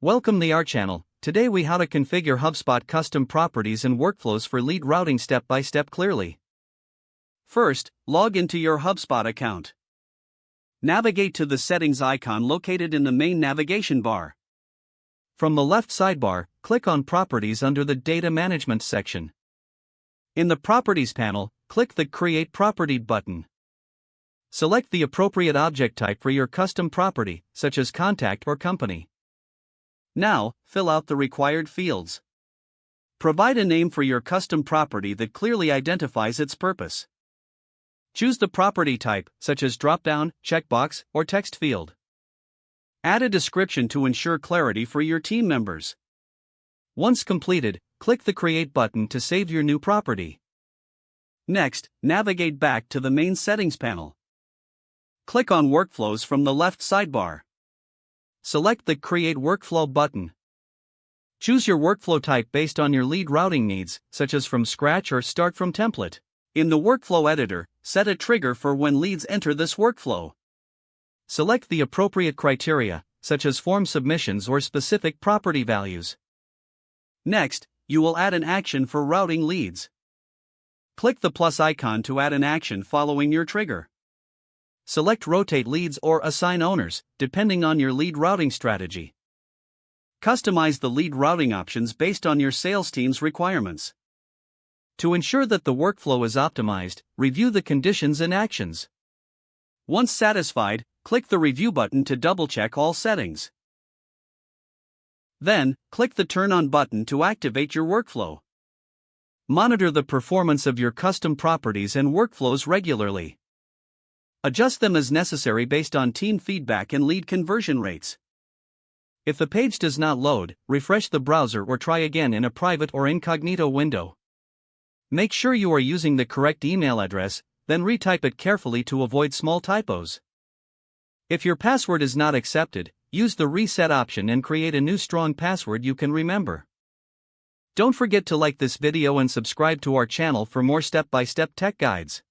Welcome to our channel. Today we how to configure HubSpot custom properties and workflows for lead routing step by step clearly. First, log into your HubSpot account. Navigate to the settings icon located in the main navigation bar. From the left sidebar, click on Properties under the Data Management section. In the Properties panel, click the Create Property button. Select the appropriate object type for your custom property, such as contact or company. Now, fill out the required fields. Provide a name for your custom property that clearly identifies its purpose. Choose the property type, such as drop-down, checkbox, or text field. Add a description to ensure clarity for your team members. Once completed, click the Create button to save your new property. Next, navigate back to the main settings panel. Click on Workflows from the left sidebar. Select the Create Workflow button. Choose your workflow type based on your lead routing needs, such as from scratch or start from template. In the Workflow Editor, set a trigger for when leads enter this workflow. Select the appropriate criteria, such as form submissions or specific property values. Next, you will add an action for routing leads. Click the plus icon to add an action following your trigger. Select Rotate Leads or Assign Owners, depending on your lead routing strategy. Customize the lead routing options based on your sales team's requirements. To ensure that the workflow is optimized, review the conditions and actions. Once satisfied, click the Review button to double-check all settings. Then, click the Turn On button to activate your workflow. Monitor the performance of your custom properties and workflows regularly. Adjust them as necessary based on team feedback and lead conversion rates. If the page does not load, refresh the browser or try again in a private or incognito window. Make sure you are using the correct email address, then retype it carefully to avoid small typos. If your password is not accepted, use the reset option and create a new strong password you can remember. Don't forget to like this video and subscribe to our channel for more step-by-step tech guides.